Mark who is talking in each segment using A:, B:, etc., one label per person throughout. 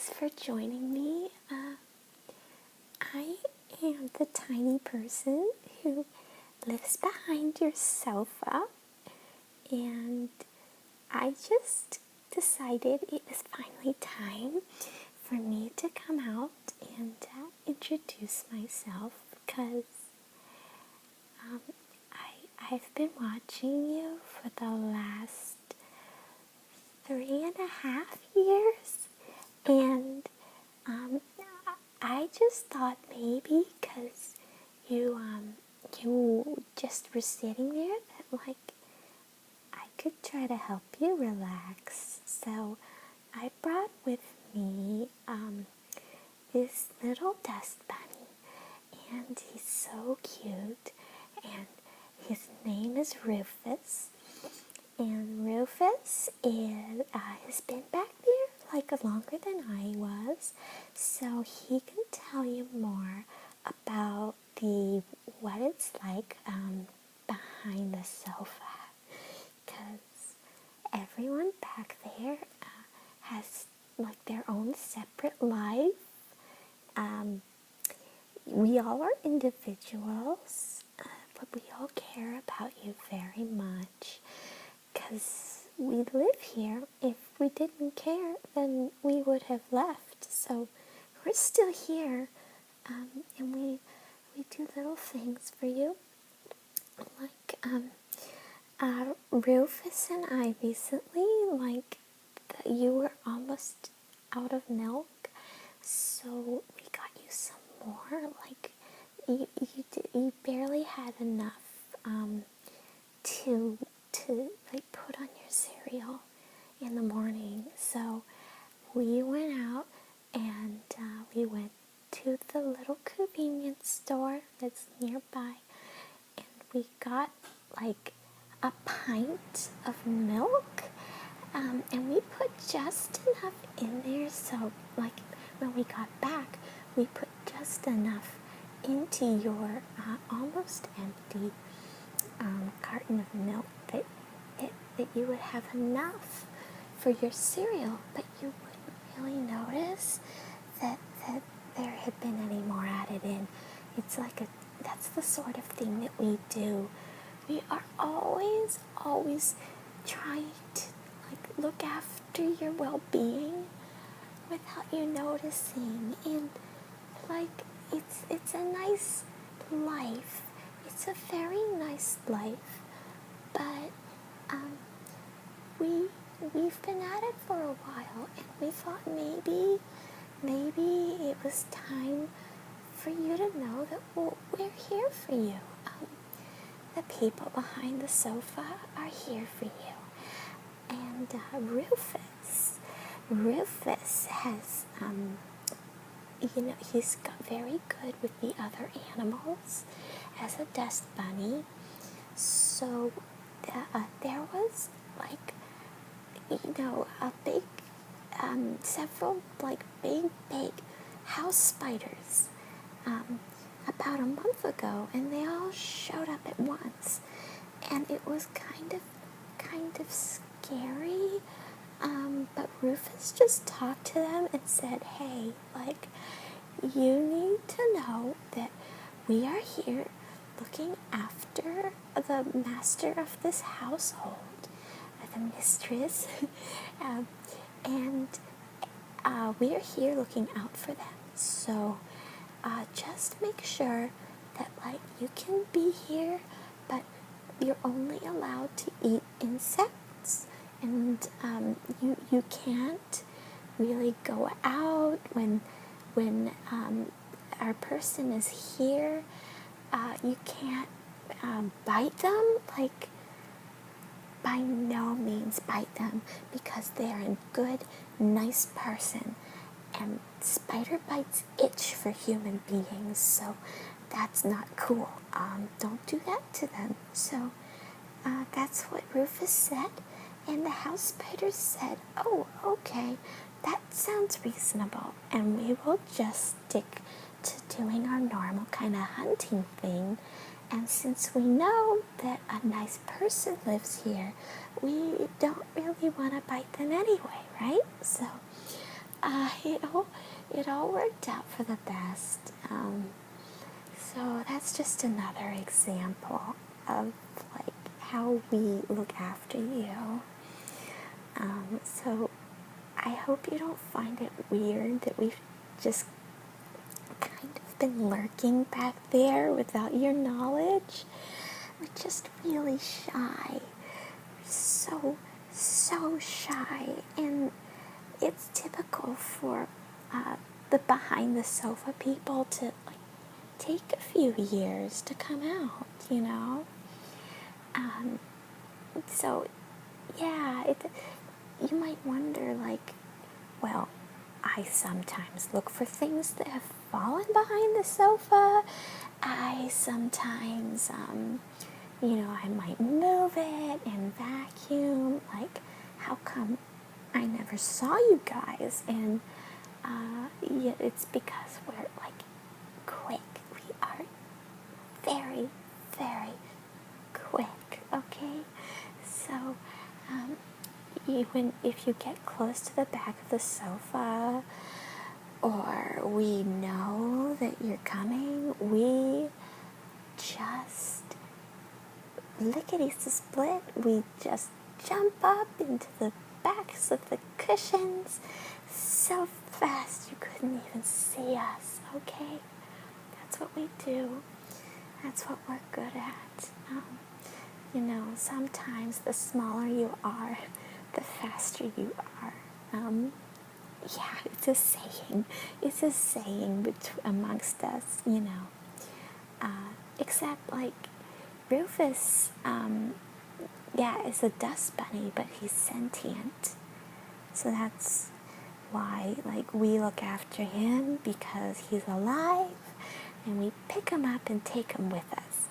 A: Thanks for joining me. I am the tiny person who lives behind your sofa, and I just decided it was finally time for me to come out and introduce myself because I've been watching you for the last 3.5 years, and I just thought maybe because you just were sitting there that I could try to help you relax. So I brought with me this little dust bunny, and he's so cute, and his name is Rufus. And Rufus has been back there longer than I was, so he can tell you more about what it's like behind the sofa, because everyone back there has their own separate life. We all are individuals, but we all care about you very much. Because we live here. If we didn't care, then we would have left. So we're still here, and we do little things for you. Rufus and I recently, you were almost out of milk, so we got you some more. You barely had enough to put on your cereal in the morning. So we went out and we went to the little convenience store that's nearby, and we got a pint of milk, and we put just enough in there, so when we got back we put just enough into your almost empty carton of milk that you would have enough for your cereal, but you wouldn't really notice that there had been any more added in. It's that's the sort of thing that we do. We are always trying to look after your well-being without you noticing, and it's a nice life. It's a very nice life, but we've been at it for a while, and we thought maybe it was time for you to know that we're here for you. The people behind the sofa are here for you, and Rufus has he's got very good with the other animals as a dust bunny. So there was a big several big house spiders about a month ago, and they all showed up at once, and it was kind of scary. But Rufus just talked to them and said, hey, you need to know that we are here looking after the master of this household, the mistress, and we are here looking out for them. So just make sure that you can be here, but you're only allowed to eat insects, and you can't really go out when our person is here. You can't bite them, by no means bite them, because they're a good, nice person, and spider bites itch for human beings, so that's not cool. Don't do that to them. So that's what Rufus said, and the house spiders said, oh, okay, that sounds reasonable, and we will just stick to doing our normal kind of hunting thing. And since we know that a nice person lives here, we don't really want to bite them anyway, right? So it all worked out for the best. So that's just another example of like how we look after you. So I hope you don't find it weird that we've just kind of been lurking back there without your knowledge. We're just really shy. So shy. And it's typical for the behind the sofa people to like take a few years to come out, you know? So, yeah, you might wonder, like, well, I sometimes look for things that have fallen behind the sofa. I sometimes, I might move it and vacuum. Like, how come I never saw you guys? And yeah, it's because we're like quick. We are very, very quick, okay? So, even if you get close to the back of the sofa, or we know that you're coming, we just lickety-split, we just jump up into the backs of the cushions so fast you couldn't even see us, okay? That's what we do. That's what we're good at. Sometimes the smaller you are, the faster you are. Yeah, it's a saying. It's a saying amongst us, except, like, Rufus, is a dust bunny, but he's sentient. So that's why, like, we look after him because he's alive, and we pick him up and take him with us.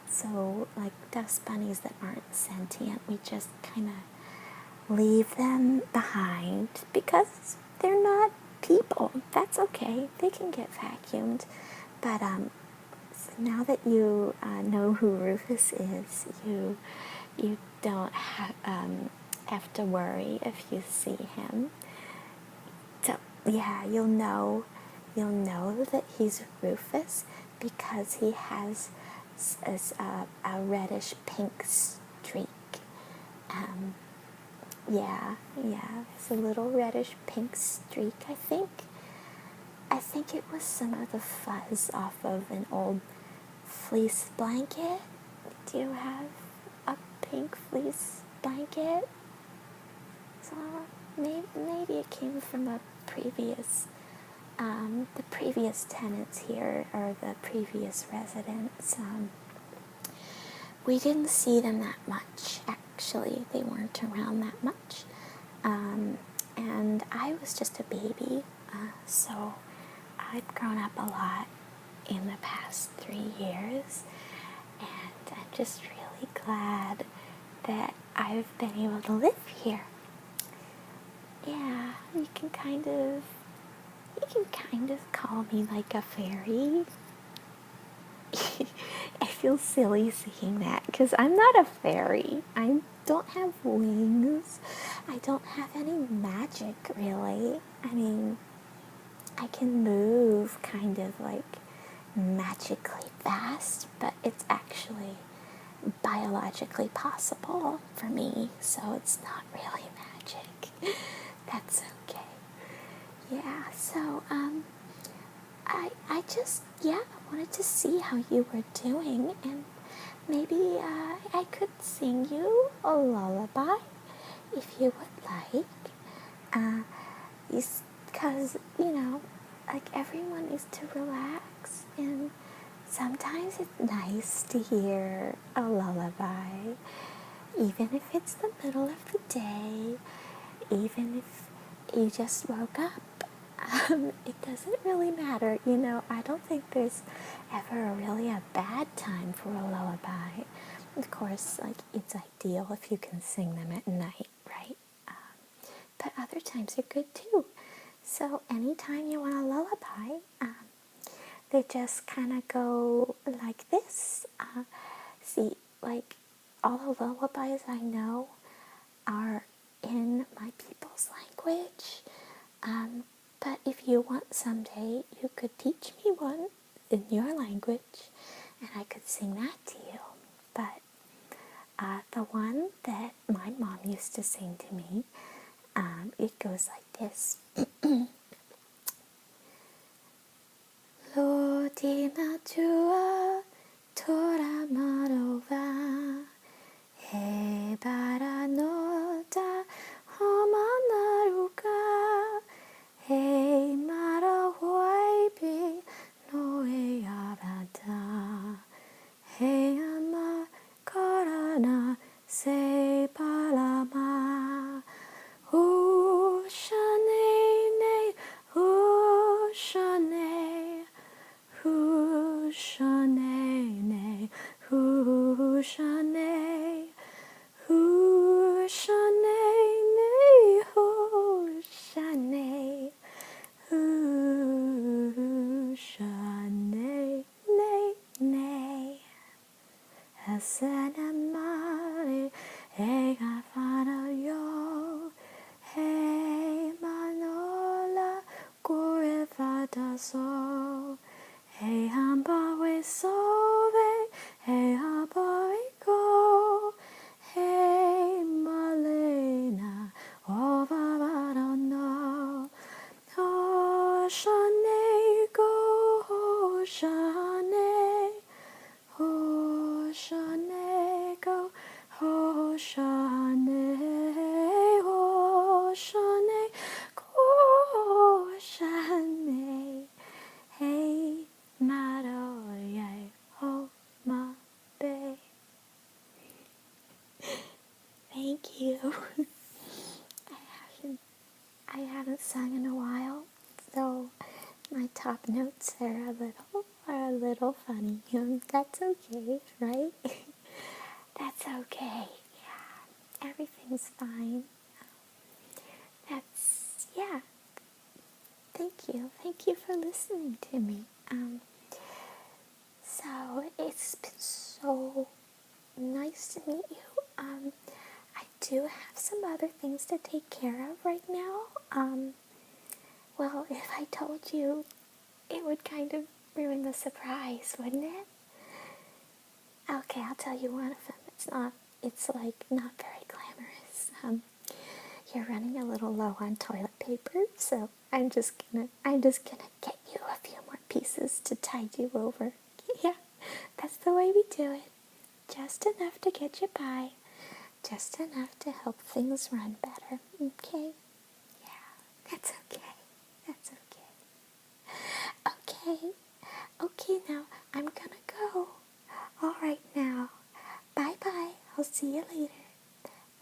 A: So, like, dust bunnies that aren't sentient, we just kind of leave them behind because they're not people. That's okay. They can get vacuumed. But so now that you know who Rufus is, you don't have to worry if you see him. So yeah, you'll know that he's Rufus because he has a reddish pink streak. It's a little reddish pink streak, I think. I think it was some of the fuzz off of an old fleece blanket. Do you have a pink fleece blanket? So maybe it came from a previous, the previous tenants here, or the previous residents. We didn't see them that much, actually. They weren't around that much. And I was just a baby, so I've grown up a lot in the past 3 years, and I'm just really glad that I've been able to live here. Yeah, you can kind of call me like a fairy. I feel silly saying that because I'm not a fairy. I don't have wings. I don't have any magic, really. I mean, I can move kind of like magically fast, but it's actually biologically possible for me, so it's not really magic. That's okay. Yeah, so I just wanted to see how you were doing, and maybe I could sing you a lullaby if you would like. Because, like, everyone needs to relax, and sometimes it's nice to hear a lullaby, even if it's the middle of the day, even if you just woke up. It doesn't really matter, I don't think there's ever really a bad time for a lullaby. Of course, like, it's ideal if you can sing them at night, right? But other times are good too. So anytime you want a lullaby, they just kind of go like this. See, like, all the lullabies I know are in my people's language. you want someday, you could teach me one in your language, and I could sing that to you. But the one that my mom used to sing to me, it goes like this. Lodina jua tora marova hebara no da homanaruka he mara waipi no e abada he ama karana se palama Ushane, Ushane, Ushane, Ushane, Ushane, Ushane, Ushane, Nay, Hasanamari, Ega Fana Yo. Hey Manola Gorevada so Hey Hamba we sove Hey Hamba we go Hey Malena Ovavada no Hoshane go Hoshane Hoshane go Hoshane Hoshane Hoshane Hey Maroye Ho Ma Be. Thank you. I haven't sung in a while, so my top notes are a little funny. That's okay, right? That's okay. Yeah, everything's fine. Yeah. Thank you for listening to me. So it's been so nice to meet you. I do have some other things to take care of right now. Well, if I told you, it would kind of ruin the surprise, wouldn't it? Okay, I'll tell you one of them. It's like not very glamorous. You're running a little low on toilet paper, so I'm just gonna get you a few more pieces to tide you over. Yeah, that's the way we do it. Just enough to get you by. Just enough to help things run better. Okay? Yeah, that's okay. That's okay. Okay, now I'm gonna go. All right now. Bye-bye. I'll see you later.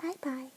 A: Bye-bye.